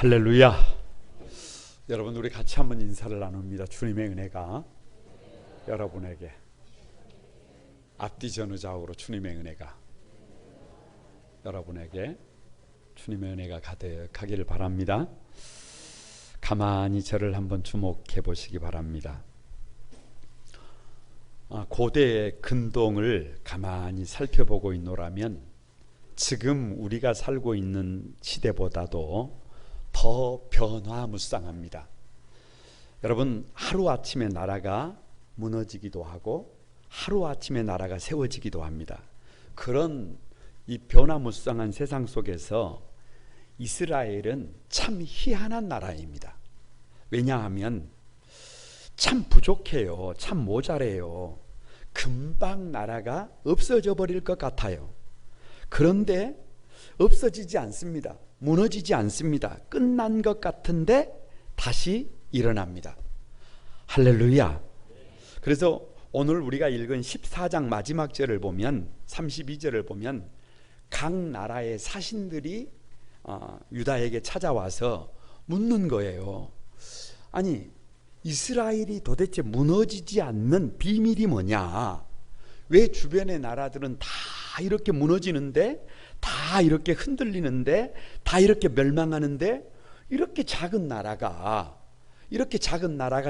할렐루야. 여러분, 우리 같이 한번 인사를 나눕니다. 주님의 은혜가 여러분에게, 앞뒤 전후 좌우로 주님의 은혜가 여러분에게, 주님의 은혜가 가득하기를 바랍니다. 가만히 저를 한번 주목해 보시기 바랍니다. 고대의 근동을 가만히 살펴보고 있노라면 지금 우리가 살고 있는 시대보다도 더 변화무쌍합니다. 여러분, 하루아침에 나라가 무너지기도 하고 하루아침에 나라가 세워지기도 합니다. 그런 이 변화무쌍한 세상 속에서 이스라엘은 참 희한한 나라입니다. 왜냐하면 참 부족해요. 참 모자래요. 금방 나라가 없어져 버릴 것 같아요. 그런데 없어지지 않습니다. 무너지지 않습니다. 끝난 것 같은데 다시 일어납니다. 할렐루야. 그래서 오늘 우리가 읽은 14장 마지막 절을 보면, 32절을 보면 각 나라의 사신들이 유다에게 찾아와서 묻는 거예요. 아니, 이스라엘이 도대체 무너지지 않는 비밀이 뭐냐? 왜 주변의 나라들은 다 이렇게 무너지는데, 다 이렇게 흔들리는데, 다 이렇게 멸망하는데, 이렇게 작은 나라가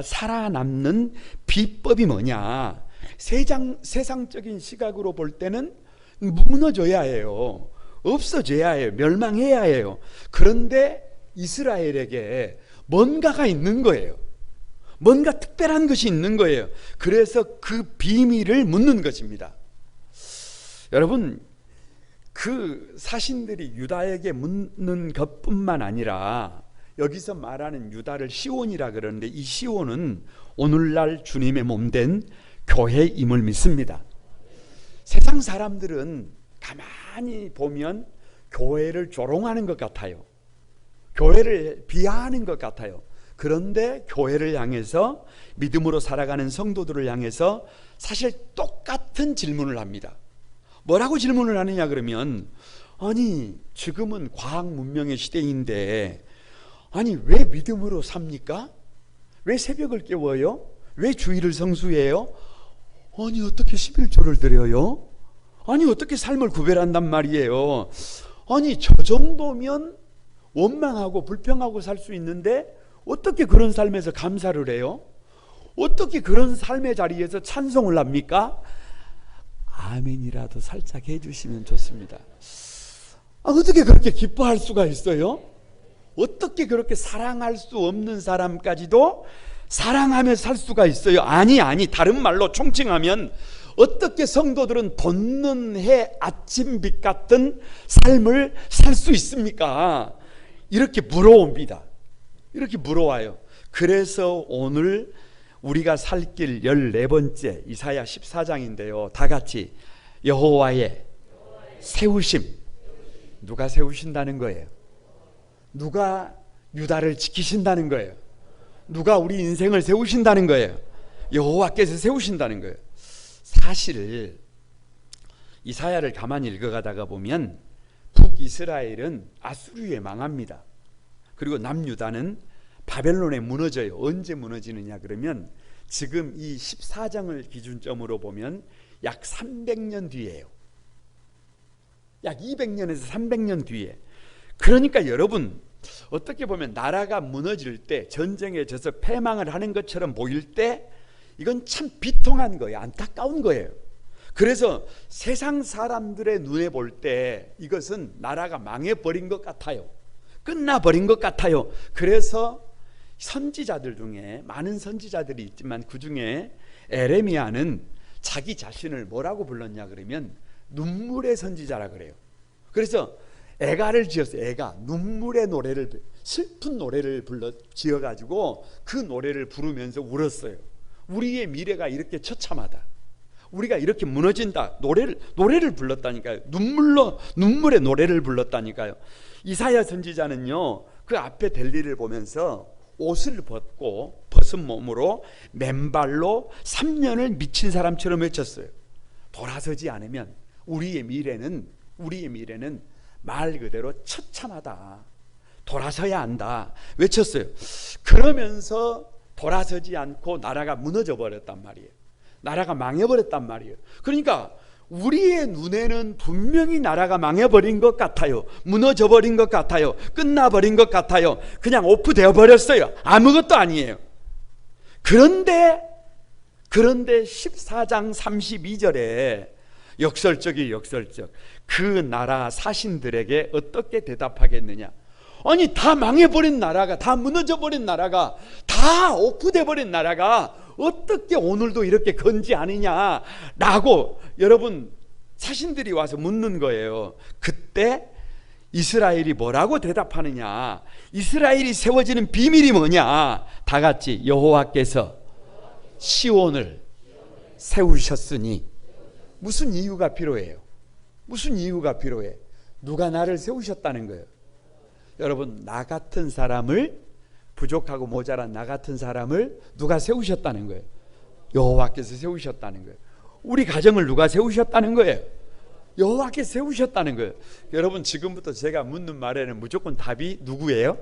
살아남는 비법이 뭐냐? 세상적인 시각으로 볼 때는 무너져야 해요. 없어져야 해요. 멸망해야 해요. 그런데 이스라엘에게 뭔가가 있는 거예요. 뭔가 특별한 것이 있는 거예요. 그래서 그 비밀을 묻는 것입니다. 여러분, 그 사신들이 유다에게 묻는 것뿐만 아니라 여기서 말하는 유다를 시온이라 그러는데, 이 시온은 오늘날 주님의 몸된 교회임을 믿습니다. 세상 사람들은 가만히 보면 교회를 조롱하는 것 같아요. 교회를 비하하는 것 같아요. 그런데 교회를 향해서, 믿음으로 살아가는 성도들을 향해서 사실 똑같은 질문을 합니다. 뭐라고 질문을 하느냐 그러면, 아니, 지금은 과학 문명의 시대인데 아니, 왜 믿음으로 삽니까? 왜 새벽을 깨워요? 왜 주일을 성수해요? 아니, 어떻게 11조를 드려요? 아니, 어떻게 삶을 구별한단 말이에요? 아니, 저 정도면 원망하고 불평하고 살 수 있는데 어떻게 그런 삶에서 감사를 해요? 어떻게 그런 삶의 자리에서 찬송을 합니까? 아멘이라도 살짝 해주시면 좋습니다. 어떻게 그렇게 기뻐할 수가 있어요? 어떻게 그렇게 사랑할 수 없는 사람까지도 사랑하며 살 수가 있어요? 아니, 다른 말로 총칭하면 어떻게 성도들은 돋는 해 아침빛 같은 삶을 살 수 있습니까? 이렇게 물어옵니다. 이렇게 물어와요. 그래서 오늘 우리가 살 길 14번째 이사야 14장인데요. 다 같이 여호와의 세우심. 누가 세우신다는 거예요? 누가 유다를 지키신다는 거예요? 누가 우리 인생을 세우신다는 거예요? 여호와께서 세우신다는 거예요. 사실 이사야를 가만히 읽어가다가 보면 북이스라엘은 아수르에 망합니다. 그리고 남유다는 바벨론에 무너져요. 언제 무너지느냐 그러면 지금 이 14장을 기준점으로 보면 약 300년 뒤에요. 약 200년에서 300년 뒤에. 그러니까 여러분, 어떻게 보면 나라가 무너질 때, 전쟁에 져서 패망을 하는 것처럼 보일 때 이건 참 비통한 거예요. 안타까운 거예요. 그래서 세상 사람들의 눈에 볼 때 이것은 나라가 망해버린 것 같아요. 끝나버린 것 같아요. 그래서 선지자들 중에 많은 선지자들이 있지만 그 중에 에레미야는 자기 자신을 뭐라고 불렀냐 그러면 눈물의 선지자라 그래요. 그래서 애가를 지었어요. 애가 눈물의 노래를, 슬픈 노래를 지어가지고 그 노래를 부르면서 울었어요. 우리의 미래가 이렇게 처참하다, 우리가 이렇게 무너진다. 노래를 불렀다니까요. 눈물의 노래를 불렀다니까요. 이사야 선지자는요, 그 앞에 될 일을 보면서 옷을 벗고 벗은 몸으로 맨발로 3년을 미친 사람처럼 외쳤어요. 돌아서지 않으면 우리의 미래는 말 그대로 처참하다. 돌아서야 한다 외쳤어요. 그러면서 돌아서지 않고 나라가 무너져 버렸단 말이에요. 나라가 망해버렸단 말이에요. 그러니까 우리의 눈에는 분명히 나라가 망해버린 것 같아요. 무너져 버린 것 같아요. 끝나버린 것 같아요. 그냥 오프되어 버렸어요. 아무것도 아니에요. 그런데 14장 32절에 역설적이 역설적, 그 나라 사신들에게 어떻게 대답하겠느냐. 아니 다 망해버린 나라가, 다 무너져버린 나라가, 다 오프돼버린 나라가 어떻게 오늘도 이렇게 건지하느냐라고 여러분 사신들이 와서 묻는 거예요. 그때 이스라엘이 뭐라고 대답하느냐. 이스라엘이 세워지는 비밀이 뭐냐. 다 같이 여호와께서 시온을 세우셨으니. 무슨 이유가 필요해요? 무슨 이유가 필요해? 누가 나를 세우셨다는 거예요. 여러분, 나 같은 사람을, 부족하고 모자란 나 같은 사람을 누가 세우셨다는 거예요? 여호와께서 세우셨다는 거예요. 우리 가정을 누가 세우셨다는 거예요? 여호와께서 세우셨다는 거예요. 여러분, 지금부터 제가 묻는 말에는 무조건 답이 누구예요?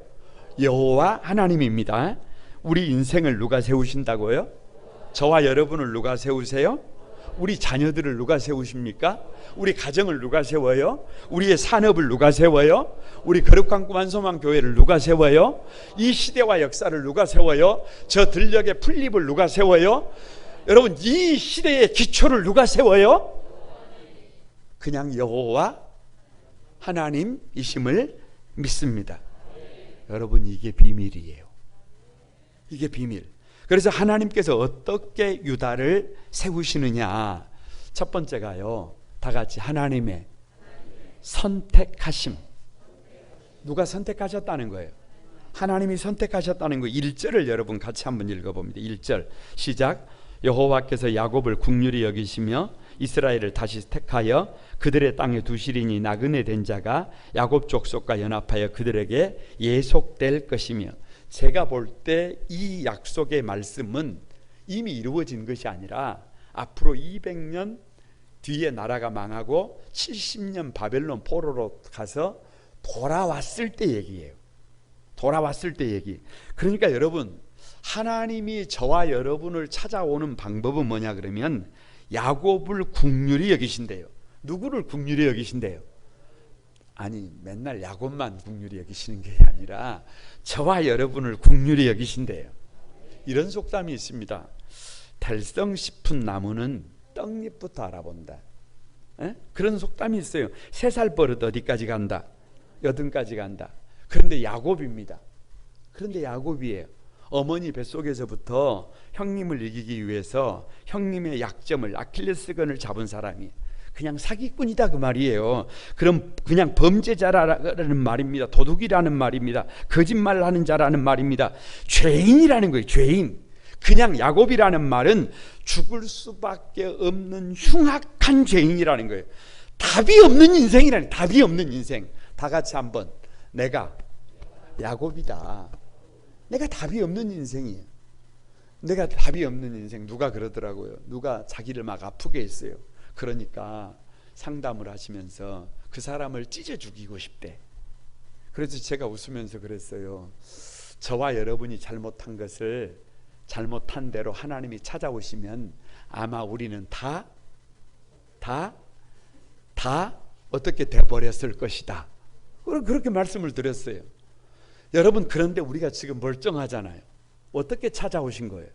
여호와 하나님입니다. 우리 인생을 누가 세우신다고요? 저와 여러분을 누가 세우세요? 우리 자녀들을 누가 세우십니까? 우리 가정을 누가 세워요? 우리의 산업을 누가 세워요? 우리 거룩한 꿈 한소망 교회를 누가 세워요? 이 시대와 역사를 누가 세워요? 저 들녘의 풀잎을 누가 세워요? 여러분, 이 시대의 기초를 누가 세워요? 그냥 여호와 하나님이심을 믿습니다. 여러분, 이게 비밀이에요. 이게 비밀. 그래서 하나님께서 어떻게 유다를 세우시느냐. 첫 번째가요, 다 같이 하나님의 선택하심. 누가 선택하셨다는 거예요? 하나님이 선택하셨다는 거. 1절을 여러분 같이 한번 읽어봅니다. 1절 시작. 여호와께서 야곱을 긍휼히 여기시며 이스라엘을 다시 택하여 그들의 땅에 두시리니 나그네 된 자가 야곱 족속과 연합하여 그들에게 예속될 것이며. 제가 볼 때 이 약속의 말씀은 이미 이루어진 것이 아니라 앞으로 200년 뒤에 나라가 망하고 70년 바벨론 포로로 가서 돌아왔을 때 얘기예요. 돌아왔을 때 얘기. 그러니까 여러분, 하나님이 저와 여러분을 찾아오는 방법은 뭐냐 그러면 야곱을 긍휼히 여기신대요. 누구를 긍휼히 여기신대요? 아니, 맨날 야곱만 긍휼히 여기시는 게 아니라 저와 여러분을 긍휼히 여기신대요. 이런 속담이 있습니다. 달성 싶은 나무는 떡잎부터 알아본다. 에? 그런 속담이 있어요. 3살 버릇 어디까지 간다? 여든까지 간다. 그런데 야곱입니다. 그런데 야곱이에요. 어머니 뱃속에서부터 형님을 이기기 위해서 형님의 약점을, 아킬레스건을 잡은 사람이 그냥 사기꾼이다 그 말이에요. 그럼 그냥 범죄자라는 말입니다. 도둑이라는 말입니다. 거짓말하는 자라는 말입니다. 죄인이라는 거예요. 죄인. 그냥 야곱이라는 말은 죽을 수밖에 없는 흉악한 죄인이라는 거예요. 답이 없는 인생이라는, 답이 없는 인생. 다 같이 한번, 내가 야곱이다. 내가 답이 없는 인생이에요. 내가 답이 없는 인생. 누가 그러더라고요. 누가 자기를 막 아프게 했어요. 그러니까 상담을 하시면서 그 사람을 찢어 죽이고 싶대. 그래서 제가 웃으면서 그랬어요. 저와 여러분이 잘못한 것을 잘못한 대로 하나님이 찾아오시면 아마 우리는 다 어떻게 돼버렸을 것이다. 그렇게 말씀을 드렸어요. 여러분, 그런데 우리가 지금 멀쩡하잖아요. 어떻게 찾아오신 거예요?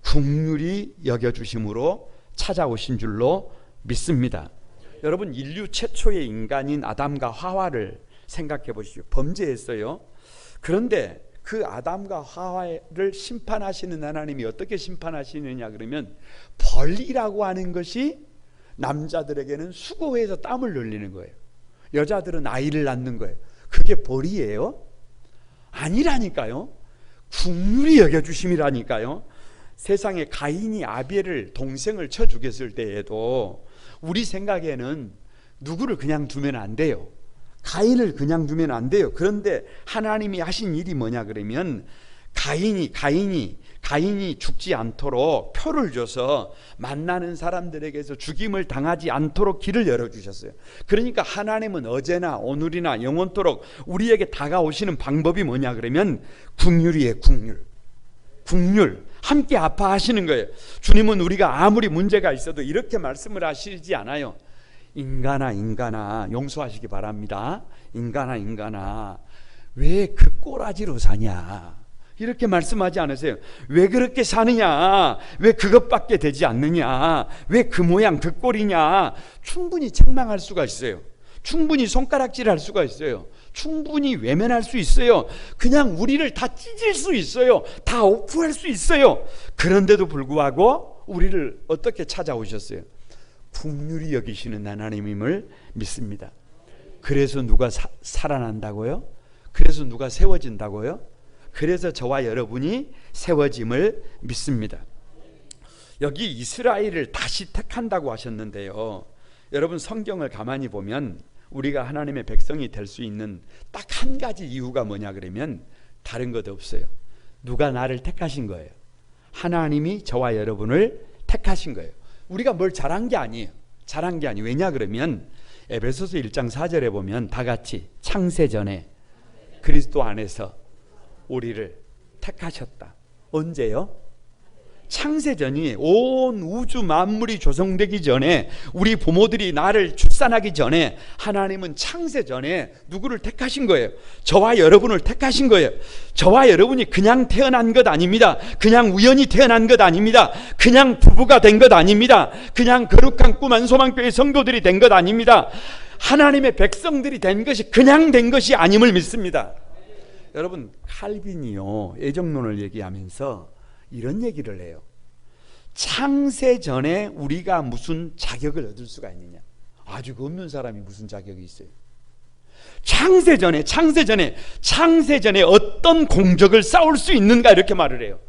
긍휼히 여겨주심으로 찾아오신 줄로 믿습니다. 여러분, 인류 최초의 인간인 아담과 하와를 생각해 보시죠. 범죄했어요. 그런데 그 아담과 하와를 심판하시는 하나님이 어떻게 심판하시느냐 그러면, 벌이라고 하는 것이 남자들에게는 수고해서 땀을 흘리는 거예요. 여자들은 아이를 낳는 거예요. 그게 벌이에요? 아니라니까요. 긍휼히 여겨주심이라니까요. 세상에 가인이 아벨을, 동생을 쳐 죽였을 때에도 우리 생각에는 누구를 그냥 두면 안 돼요. 가인을 그냥 두면 안 돼요. 그런데 하나님이 하신 일이 뭐냐 그러면, 가인이 죽지 않도록 표를 줘서 만나는 사람들에게서 죽임을 당하지 않도록 길을 열어주셨어요. 그러니까 하나님은 어제나 오늘이나 영원토록 우리에게 다가오시는 방법이 뭐냐 그러면 국률이에요. 국률. 함께 아파하시는 거예요. 주님은 우리가 아무리 문제가 있어도 이렇게 말씀을 하시지 않아요. 인간아 용서하시기 바랍니다. 인간아 왜 그 꼬라지로 사냐, 이렇게 말씀하지 않으세요. 왜 그렇게 사느냐, 왜 그것밖에 되지 않느냐, 왜 그 모양 그 꼴이냐. 충분히 책망할 수가 있어요. 충분히 손가락질할 수가 있어요. 충분히 외면할 수 있어요. 그냥 우리를 다 찢을 수 있어요. 다 오프할 수 있어요. 그런데도 불구하고 우리를 어떻게 찾아오셨어요? 긍휼히 여기시는 하나님임을 믿습니다. 그래서 누가 살아난다고요? 그래서 누가 세워진다고요? 그래서 저와 여러분이 세워짐을 믿습니다. 여기 이스라엘을 다시 택한다고 하셨는데요, 여러분 성경을 가만히 보면 우리가 하나님의 백성이 될 수 있는 딱 한 가지 이유가 뭐냐 그러면 다른 것 없어요. 누가 나를 택하신 거예요. 하나님이 저와 여러분을 택하신 거예요. 우리가 뭘 잘한 게 아니에요. 왜냐 그러면 에베소서 1장 4절에 보면 다 같이 창세전에 그리스도 안에서 우리를 택하셨다. 언제요? 창세전이 온 우주 만물이 조성되기 전에, 우리 부모들이 나를 출산하기 전에 하나님은 창세전에 누구를 택하신 거예요? 저와 여러분을 택하신 거예요. 저와 여러분이 그냥 태어난 것 아닙니다. 그냥 우연히 태어난 것 아닙니다. 그냥 부부가 된 것 아닙니다. 그냥 거룩한 꿈 안소망교회 성도들이 된 것 아닙니다. 하나님의 백성들이 된 것이 그냥 된 것이 아님을 믿습니다. 여러분 칼빈이요 애정론을 얘기하면서 이런 얘기를 해요. 창세 전에 우리가 무슨 자격을 얻을 수가 있느냐? 아직 없는 사람이 무슨 자격이 있어요? 창세 전에 어떤 공적을 쌓을 수 있는가, 이렇게 말을 해요.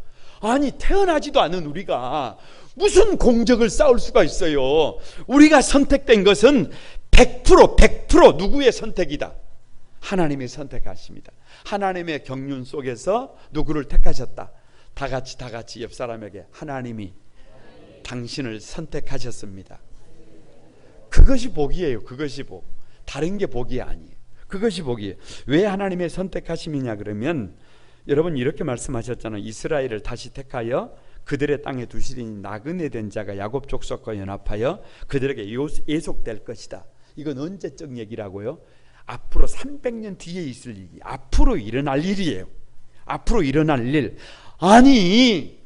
아니 태어나지도 않은 우리가 무슨 공적을 쌓을 수가 있어요? 우리가 선택된 것은 100% 누구의 선택이다? 하나님의 선택하십니다. 하나님의 경륜 속에서 누구를 택하셨다? 다 같이 옆 사람에게 하나님이 당신을 선택하셨습니다. 그것이 복이에요. 그것이 복. 다른 게 복이 아니에요. 그것이 복이에요. 왜 하나님의 선택하심이냐 그러면 여러분 이렇게 말씀하셨잖아요. 이스라엘을 다시 택하여 그들의 땅에 두시리니 나그네 된 자가 야곱 족속과 연합하여 그들에게 예속될 것이다. 이건 언제적 얘기라고요? 앞으로 300년 뒤에 있을 일이, 앞으로 일어날 일이에요. 앞으로 일어날 일. 아니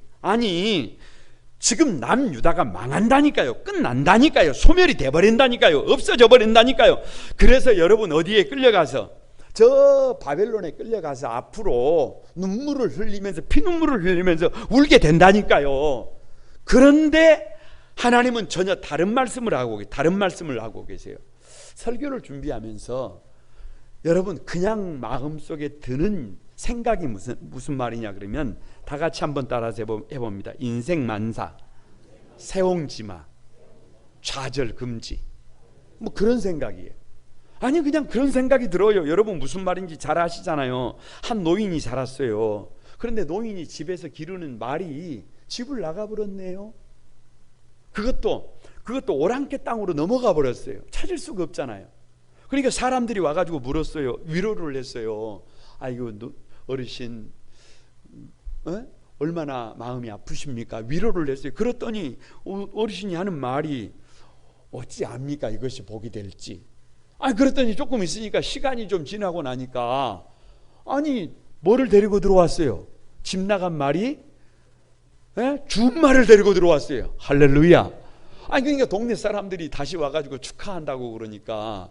지금 남유다가 망한다니까요. 끝난다니까요. 소멸이 돼버린다니까요. 없어져 버린다니까요. 그래서 여러분 어디에 끌려가서, 저 바벨론에 끌려가서 앞으로 눈물을 흘리면서, 피눈물을 흘리면서 울게 된다니까요. 그런데 하나님은 전혀 다른 말씀을 하고 계세요. 설교를 준비하면서 여러분 그냥 마음속에 드는 생각이 무슨 말이냐 그러면 다 같이 한번 따라서 해봅니다. 인생 만사, 세옹지마, 좌절금지, 뭐 그런 생각이에요. 아니 그냥 그런 생각이 들어요. 여러분 무슨 말인지 잘 아시잖아요. 한 노인이 살았어요. 그런데 노인이 집에서 기르는 말이 집을 나가버렸네요. 그것도 오랑캐 땅으로 넘어가 버렸어요. 찾을 수가 없잖아요. 그러니까 사람들이 와가지고 물었어요. 위로를 했어요. 아이고 어르신 얼마나 마음이 아프십니까? 위로를 했어요. 그랬더니 어르신이 하는 말이 어찌 압니까? 이것이 복이 될지. 그랬더니 조금 있으니까 시간이 좀 지나고 나니까 뭐를 데리고 들어왔어요? 집 나간 말이 준말을 데리고 들어왔어요. 할렐루야. 그러니까 동네 사람들이 다시 와가지고 축하한다고 그러니까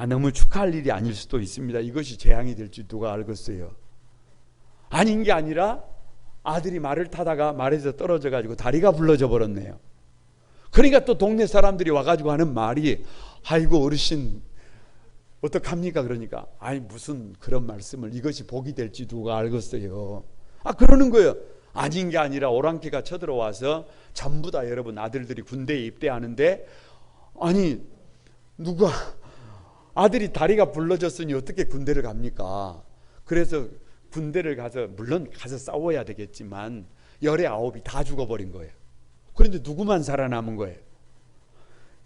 너무 축하할 일이 아닐 수도 있습니다. 이것이 재앙이 될지 누가 알겠어요. 아닌 게 아니라 아들이 말을 타다가 말에서 떨어져 가지고 다리가 불러져 버렸네요. 그러니까 또 동네 사람들이 와가지고 하는 말이 아이고 어르신 어떡합니까? 그러니까 무슨 그런 말씀을, 이것이 복이 될지 누가 알겠어요. 그러는 거예요. 아닌 게 아니라 오랑캐가 쳐들어와서 전부 다 여러분 아들들이 군대에 입대하는데 누가 아들이 다리가 불러졌으니 어떻게 군대를 갑니까? 그래서 군대를 가서 물론 가서 싸워야 되겠지만 19이 다 죽어버린 거예요. 그런데 누구만 살아남은 거예요?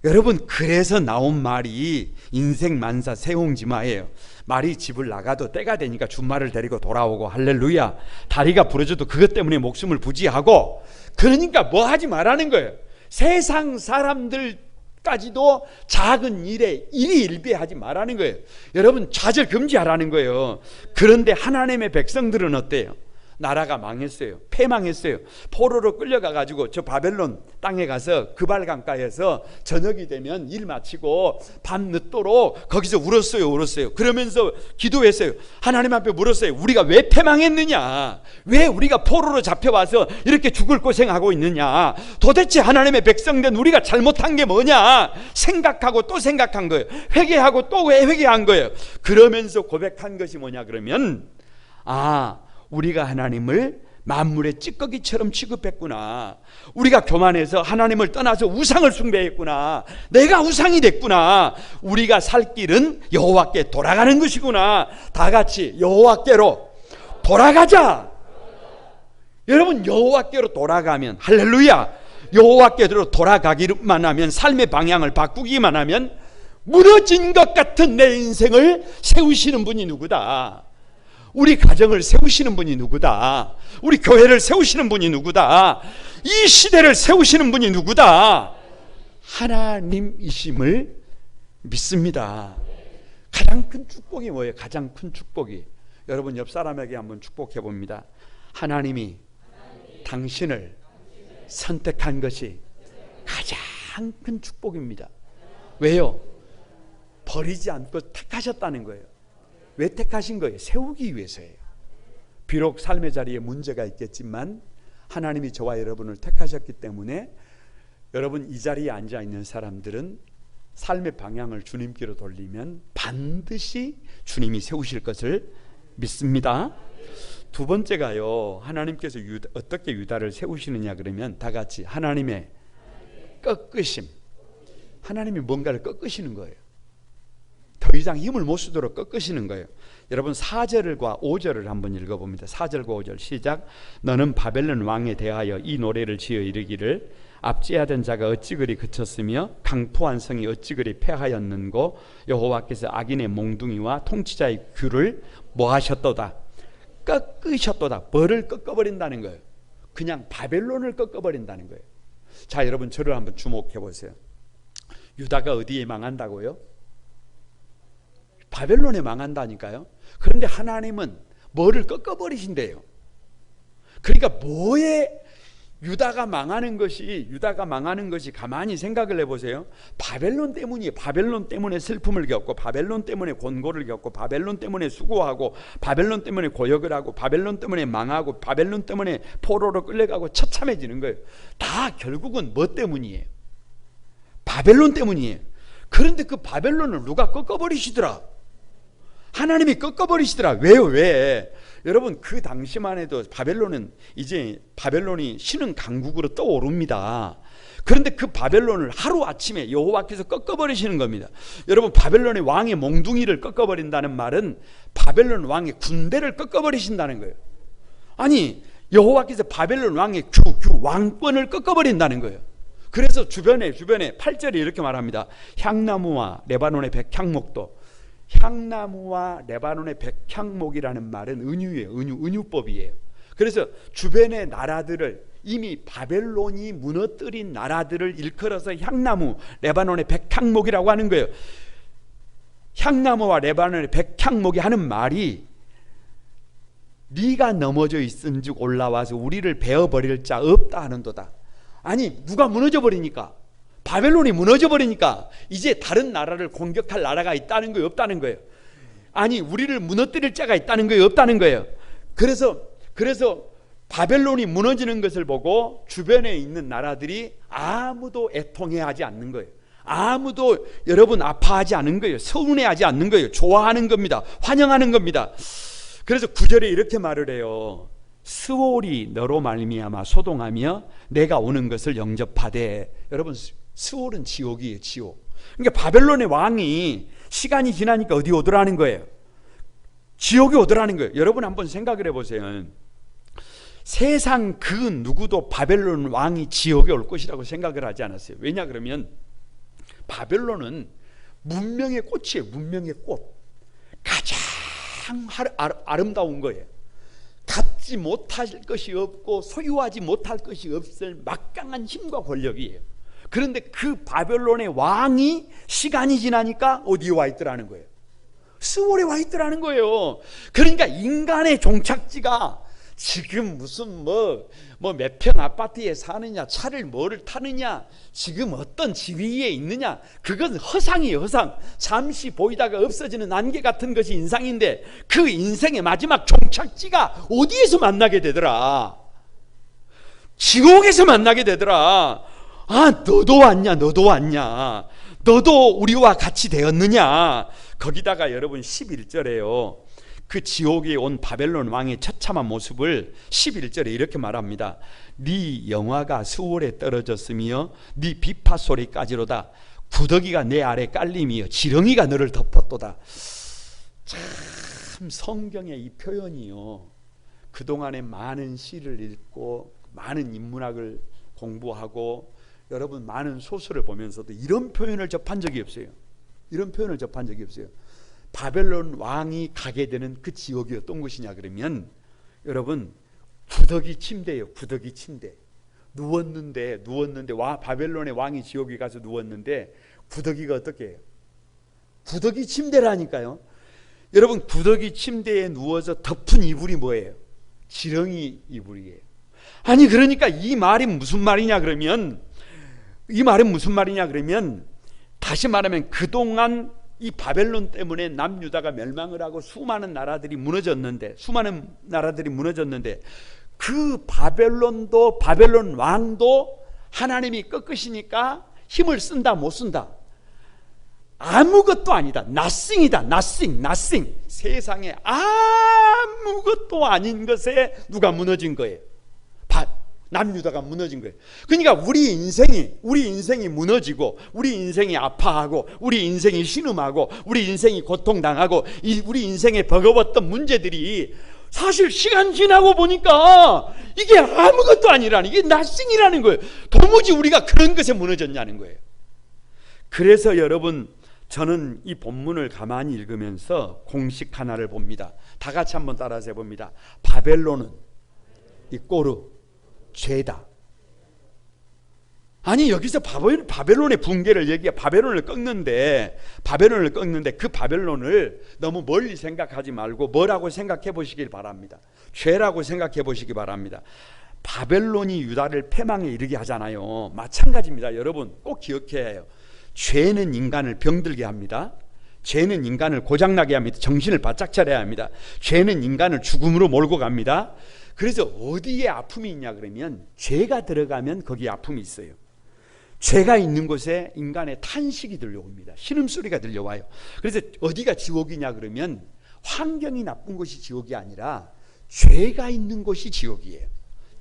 여러분, 그래서 나온 말이 인생 만사 세옹지마예요. 말이 집을 나가도 때가 되니까 준말을 데리고 돌아오고 할렐루야. 다리가 부러져도 그것 때문에 목숨을 부지하고, 그러니까 뭐 하지 말라는 거예요. 세상 사람들까지도 작은 일에 일희일비하지 말라는 거예요. 여러분, 좌절 금지하라는 거예요. 그런데 하나님의 백성들은 어때요? 나라가 망했어요. 패망했어요. 포로로 끌려가가지고 저 바벨론 땅에 가서 그발강가에서 저녁이 되면 일 마치고 밤 늦도록 거기서 울었어요. 그러면서 기도했어요. 하나님 앞에 물었어요. 우리가 왜 패망했느냐? 왜 우리가 포로로 잡혀와서 이렇게 죽을 고생하고 있느냐? 도대체 하나님의 백성된 우리가 잘못한 게 뭐냐? 생각하고 또 생각한 거예요. 회개하고 또 회개한 거예요. 그러면서 고백한 것이 뭐냐 그러면, 우리가 하나님을 만물의 찌꺼기처럼 취급했구나. 우리가 교만해서 하나님을 떠나서 우상을 숭배했구나. 내가 우상이 됐구나. 우리가 살 길은 여호와께 돌아가는 것이구나. 다 같이 여호와께로 돌아가자. 여러분, 여호와께로 돌아가면, 할렐루야, 여호와께로 돌아가기만 하면, 삶의 방향을 바꾸기만 하면 무너진 것 같은 내 인생을 세우시는 분이 누구다? 우리 가정을 세우시는 분이 누구다? 우리 교회를 세우시는 분이 누구다? 이 시대를 세우시는 분이 누구다? 하나님이심을 믿습니다. 가장 큰 축복이 뭐예요? 가장 큰 축복이, 여러분 옆 사람에게 한번 축복해 봅니다. 하나님이 당신을 선택한 것이 가장 큰 축복입니다. 왜요? 버리지 않고 택하셨다는 거예요. 왜 택하신 거예요? 세우기 위해서예요. 비록 삶의 자리에 문제가 있겠지만 하나님이 저와 여러분을 택하셨기 때문에, 여러분 이 자리에 앉아 있는 사람들은 삶의 방향을 주님께로 돌리면 반드시 주님이 세우실 것을 믿습니다. 두 번째가요, 하나님께서 어떻게 유다를 세우시느냐 그러면, 다 같이 하나님의 꺾으심. 하나님이 뭔가를 꺾으시는 거예요. 더 이상 힘을 못 쓰도록 꺾으시는 거예요. 여러분 4절과 5절을 한번 읽어봅니다. 4절과 5절 시작. 너는 바벨론 왕에 대하여 이 노래를 지어 이르기를, 압제하던 자가 어찌 그리 그쳤으며 강포한 성이 어찌 그리 패하였는고, 여호와께서 악인의 몽둥이와 통치자의 귀를 뭐 하셨도다? 꺾으셨도다. 뭐를 꺾어버린다는 거예요? 그냥 바벨론을 꺾어버린다는 거예요. 자, 여러분 저를 한번 주목해 보세요. 유다가 어디에 망한다고요? 바벨론에 망한다니까요. 그런데 하나님은 뭐를 꺾어버리신대요. 그러니까 뭐에 유다가 망하는 것이 가만히 생각을 해보세요. 바벨론 때문이에요. 바벨론 때문에 슬픔을 겪고, 바벨론 때문에 곤고를 겪고, 바벨론 때문에 수고하고, 바벨론 때문에 고역을 하고, 바벨론 때문에 망하고, 바벨론 때문에 포로로 끌려가고 처참해지는 거예요. 다 결국은 뭐 때문이에요? 바벨론 때문이에요. 그런데 그 바벨론을 누가 꺾어버리시더라? 하나님이 꺾어버리시더라. 왜요? 왜? 여러분 그 당시만 해도 바벨론이 신흥 강국으로 떠오릅니다. 그런데 그 바벨론을 하루아침에 여호와께서 꺾어버리시는 겁니다. 여러분 바벨론의 왕의 몽둥이를 꺾어버린다는 말은 바벨론 왕의 군대를 꺾어버리신다는 거예요. 아니, 여호와께서 바벨론 왕의 왕권을 꺾어버린다는 거예요. 그래서 주변에 8절에 이렇게 말합니다. 향나무와 레바논의 백향목도, 향나무와 레바논의 백향목이라는 말은 은유예요. 은유법이에요. 그래서 주변의 나라들을, 이미 바벨론이 무너뜨린 나라들을 일컬어서 향나무, 레바논의 백향목이라고 하는 거예요. 향나무와 레바논의 백향목이 하는 말이, 네가 넘어져 있은즉 올라와서 우리를 베어버릴 자 없다 하는도다. 아니, 누가 무너져 버리니까, 바벨론이 무너져 버리니까 이제 다른 나라를 공격할 나라가 있다는 거예요? 없다는 거예요? 아니, 우리를 무너뜨릴 자가 있다는 거예요? 없다는 거예요? 그래서 바벨론이 무너지는 것을 보고 주변에 있는 나라들이 아무도 애통해하지 않는 거예요. 아무도 여러분 아파하지 않은 거예요. 서운해하지 않는 거예요. 좋아하는 겁니다. 환영하는 겁니다. 그래서 9절에 이렇게 말을 해요. 스올이 너로 말미암아 소동하며 내가 오는 것을 영접하되. 여러분 스올은 지옥이에요. 지옥. 그러니까 바벨론의 왕이 시간이 지나니까 어디 오더라는 거예요? 지옥이 오더라는 거예요. 여러분 한번 생각을 해보세요. 세상 그 누구도 바벨론 왕이 지옥에 올 것이라고 생각을 하지 않았어요. 왜냐 그러면 바벨론은 문명의 꽃이에요. 문명의 꽃. 가장 아름다운 거예요. 갖지 못할 것이 없고 소유하지 못할 것이 없을 막강한 힘과 권력이에요. 그런데 그 바벨론의 왕이 시간이 지나니까 어디에 와 있더라는 거예요? 스월에 와 있더라는 거예요. 그러니까 인간의 종착지가 지금 무슨 몇 평 아파트에 사느냐, 차를 뭐를 타느냐, 지금 어떤 지위에 있느냐, 그건 허상이에요. 허상. 잠시 보이다가 없어지는 안개 같은 것이 인상인데 그 인생의 마지막 종착지가 어디에서 만나게 되더라? 지옥에서 만나게 되더라. 아, 너도 왔냐, 너도 왔냐, 너도 우리와 같이 되었느냐. 거기다가 여러분 11절에요 그 지옥에 온 바벨론 왕의 처참한 모습을 11절에 이렇게 말합니다. 네 영화가 수월에 떨어졌으며 네 비파 소리까지로다. 구더기가 내 아래 깔림이여 지렁이가 너를 덮었도다. 참 성경의 이 표현이요, 그동안에 많은 시를 읽고 많은 인문학을 공부하고 여러분 많은 소설을 보면서도 이런 표현을 접한 적이 없어요. 이런 표현을 접한 적이 없어요. 바벨론 왕이 가게 되는 그 지옥이 어떤 곳이냐 그러면 여러분 구더기 침대예요. 구더기 침대. 누웠는데 바벨론의 왕이 지옥에 가서 누웠는데 구더기가 어떻게 해요? 구더기 침대라니까요. 여러분 구더기 침대에 누워서 덮은 이불이 뭐예요? 지렁이 이불이에요. 아니 그러니까 이 말이 무슨 말이냐 그러면 다시 말하면 그동안 이 바벨론 때문에 남유다가 멸망을 하고 수많은 나라들이 무너졌는데 그 바벨론 왕도 하나님이 꺾으시니까 힘을 쓴다 못 쓴다? 아무것도 아니다. nothing이다. nothing. 세상에 아무것도 아닌 것에 누가 무너진 거예요? 남유다가 무너진 거예요. 그러니까 우리 인생이 무너지고 우리 인생이 아파하고 우리 인생이 신음하고 우리 인생이 고통당하고 우리 인생에 버거웠던 문제들이 사실 시간 지나고 보니까 이게 아무것도 아니라는, 이게 nothing이라는 거예요. 도무지 우리가 그런 것에 무너졌냐는 거예요. 그래서 여러분 저는 이 본문을 가만히 읽으면서 공식 하나를 봅니다. 다 같이 한번 따라서 해봅니다. 바벨론은 이 꼬르 죄다. 아니 여기서 바벨론의 붕괴를 얘기해. 바벨론을 꺾는데 그 바벨론을 너무 멀리 생각하지 말고 뭐라고 생각해 보시길 바랍니다. 죄라고 생각해 보시기 바랍니다. 바벨론이 유다를 패망에 이르게 하잖아요. 마찬가지입니다. 여러분 꼭 기억해야 해요. 죄는 인간을 병들게 합니다. 죄는 인간을 고장나게 합니다. 정신을 바짝 차려야 합니다. 죄는 인간을 죽음으로 몰고 갑니다. 그래서 어디에 아픔이 있냐 그러면 죄가 들어가면 거기에 아픔이 있어요. 죄가 있는 곳에 인간의 탄식이 들려옵니다. 신음소리가 들려와요. 그래서 어디가 지옥이냐 그러면 환경이 나쁜 곳이 지옥이 아니라 죄가 있는 곳이 지옥이에요.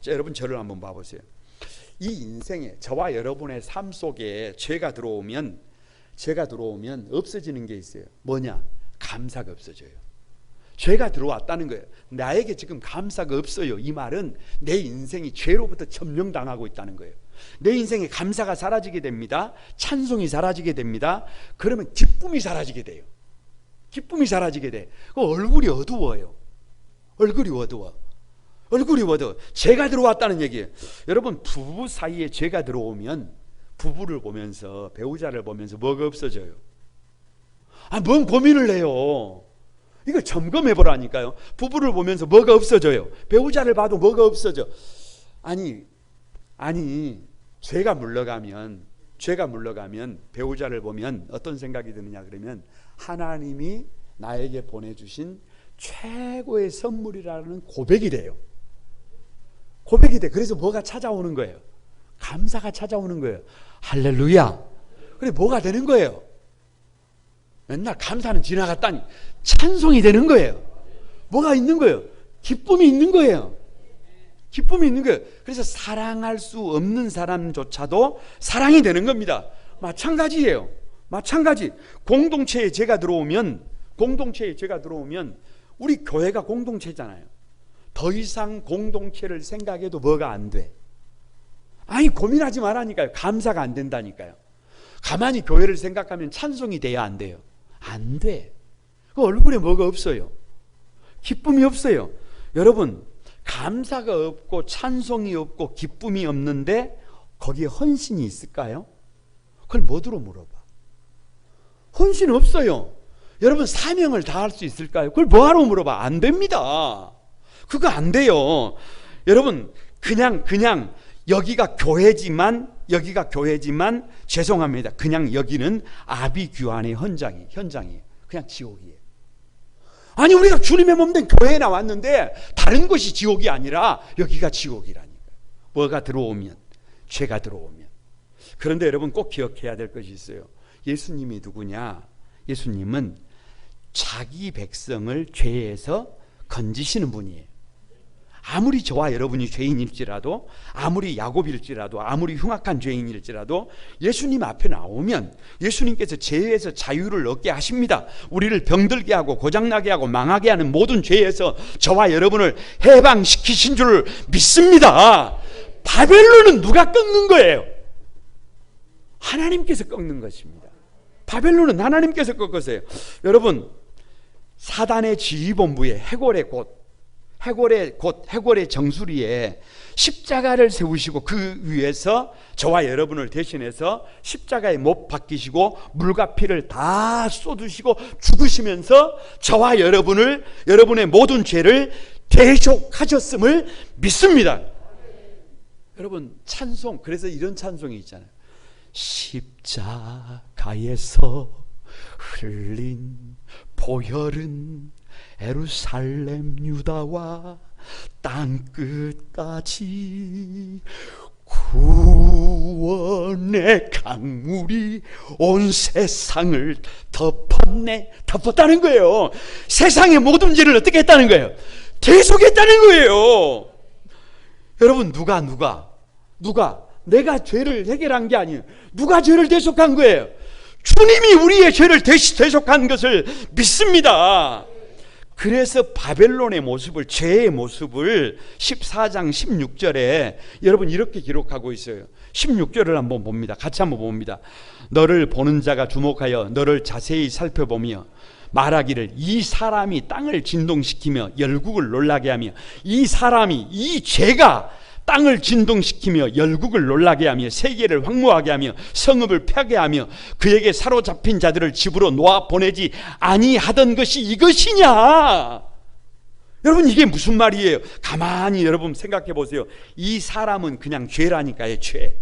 자, 여러분 저를 한번 봐보세요. 이 인생에 저와 여러분의 삶 속에 죄가 들어오면 없어지는 게 있어요. 뭐냐? 감사가 없어져요. 죄가 들어왔다는 거예요. 나에게 지금 감사가 없어요. 이 말은 내 인생이 죄로부터 점령당하고 있다는 거예요. 내 인생에 감사가 사라지게 됩니다. 찬송이 사라지게 됩니다. 그러면 기쁨이 사라지게 돼요. 기쁨이 사라지게 돼. 얼굴이 어두워요. 얼굴이 어두워. 죄가 들어왔다는 얘기예요. 여러분 부부 사이에 죄가 들어오면 부부를 보면서, 배우자를 보면서 뭐가 없어져요? 뭔 고민을 해요. 이거 점검해 보라니까요. 부부를 보면서 뭐가 없어져요? 배우자를 봐도 뭐가 없어져? 아니 죄가 물러가면 배우자를 보면 어떤 생각이 드느냐 그러면 하나님이 나에게 보내주신 최고의 선물이라는 고백이 돼요. 그래서 뭐가 찾아오는 거예요? 감사가 찾아오는 거예요. 할렐루야. 그래 뭐가 되는 거예요? 맨날 감사는 지나갔다니 찬송이 되는 거예요. 뭐가 있는 거예요? 기쁨이 있는 거예요. 그래서 사랑할 수 없는 사람조차도 사랑이 되는 겁니다. 마찬가지. 공동체에 죄가 들어오면 우리 교회가 공동체잖아요. 더 이상 공동체를 생각해도 뭐가 안 돼? 아니 고민하지 말라니까요. 감사가 안 된다니까요. 가만히 교회를 생각하면 찬송이 돼야 안 돼요? 안 돼. 그 얼굴에 뭐가 없어요? 기쁨이 없어요. 여러분, 감사가 없고 찬송이 없고 기쁨이 없는데 거기에 헌신이 있을까요? 그걸 뭐로 물어봐? 헌신 없어요. 여러분, 사명을 다할 수 있을까요? 그걸 뭐하러 물어봐? 안 됩니다. 그거 안 돼요. 여러분, 그냥 여기가 교회지만 죄송합니다. 그냥 여기는 아비규환의 현장이에요. 그냥 지옥이에요. 아니 우리가 주님의 몸된 교회에 나왔는데 다른 곳이 지옥이 아니라 여기가 지옥이라니까요. 뭐가 들어오면, 죄가 들어오면. 그런데 여러분 꼭 기억해야 될 것이 있어요. 예수님이 누구냐? 예수님은 자기 백성을 죄에서 건지시는 분이에요. 아무리 저와 여러분이 죄인일지라도, 아무리 야곱일지라도, 아무리 흉악한 죄인일지라도 예수님 앞에 나오면 예수님께서 죄에서 자유를 얻게 하십니다. 우리를 병들게 하고 고장나게 하고 망하게 하는 모든 죄에서 저와 여러분을 해방시키신 줄 믿습니다. 바벨론은 누가 꺾는 거예요? 하나님께서 꺾는 것입니다. 바벨론은 하나님께서 꺾으세요. 여러분, 사단의 지휘본부에 해골의 정수리에 십자가를 세우시고 그 위에서 저와 여러분을 대신해서 십자가에 못 박히시고 물과 피를 다 쏟으시고 죽으시면서 저와 여러분의 모든 죄를 대속하셨음을 믿습니다. 여러분, 찬송, 그래서 이런 찬송이 있잖아요. 십자가에서 흘린 보혈은 예루살렘 유다와 땅끝까지 구원의 강물이 온 세상을 덮었다는 거예요. 세상의 모든 죄를 어떻게 했다는 거예요? 대속했다는 거예요. 여러분, 누가 내가 죄를 해결한 게 아니에요. 누가 죄를 대속한 거예요? 주님이 우리의 죄를 대속한 것을 믿습니다. 그래서 바벨론의 모습을, 죄의 모습을 14장 16절에 여러분 이렇게 기록하고 있어요. 16절을 한번 봅니다. 같이 한번 봅니다. 너를 보는 자가 주목하여 너를 자세히 살펴보며 말하기를 이 사람이 땅을 진동시키며 열국을 놀라게 하며, 이 사람이, 이 죄가 땅을 진동시키며 열국을 놀라게 하며 세계를 황무하게 하며 성읍을 펴게 하며 그에게 사로잡힌 자들을 집으로 놓아 보내지 아니하던 것이 이것이냐? 여러분, 이게 무슨 말이에요? 가만히 여러분 생각해 보세요. 이 사람은 그냥 죄라니까요. 죄.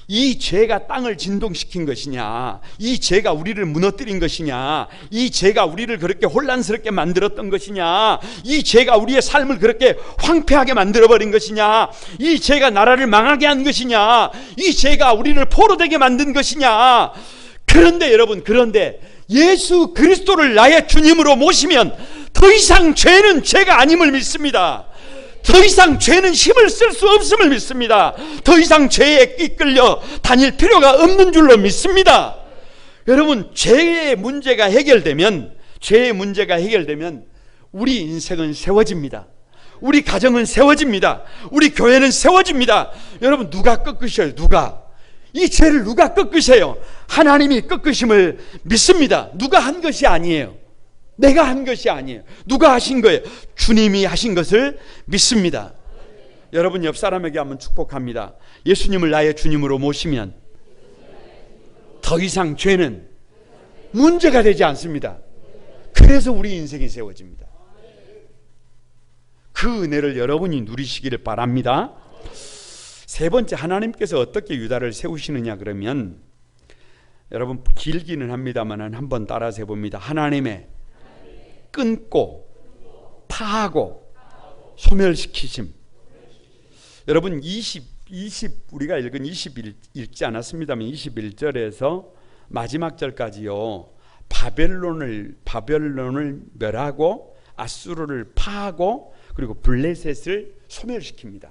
이 죄가 땅을 진동시킨 것이냐? 이 죄가 우리를 무너뜨린 것이냐? 이 죄가 우리를 그렇게 혼란스럽게 만들었던 것이냐? 이 죄가 우리의 삶을 그렇게 황폐하게 만들어버린 것이냐? 이 죄가 나라를 망하게 한 것이냐? 이 죄가 우리를 포로되게 만든 것이냐? 그런데 여러분, 예수 그리스도를 나의 주님으로 모시면 더 이상 죄는 죄가 아님을 믿습니다. 더 이상 죄는 힘을 쓸 수 없음을 믿습니다. 더 이상 죄에 이끌려 다닐 필요가 없는 줄로 믿습니다. 여러분, 죄의 문제가 해결되면 우리 인생은 세워집니다. 우리 가정은 세워집니다. 우리 교회는 세워집니다. 여러분, 누가 꺾으셔요? 이 죄를 누가 꺾으세요? 하나님이 꺾으심을 믿습니다. 누가 한 것이 아니에요. 내가 한 것이 아니에요. 누가 하신 거예요? 주님이 하신 것을 믿습니다. 여러분, 옆 사람에게 한번 축복합니다. 예수님을 나의 주님으로 모시면 더 이상 죄는 문제가 되지 않습니다. 그래서 우리 인생이 세워집니다. 그 은혜를 여러분이 누리시기를 바랍니다. 세 번째, 하나님께서 어떻게 유다를 세우시느냐 그러면, 여러분 길기는 합니다만 한번 따라서 해봅니다. 하나님의 끊고 파하고 소멸시키심. 여러분 우리가 읽은 20 읽지 않았습니다만 21절에서 마지막 절까지요, 바벨론을 멸하고 아수르를 파하고 그리고 블레셋을 소멸시킵니다.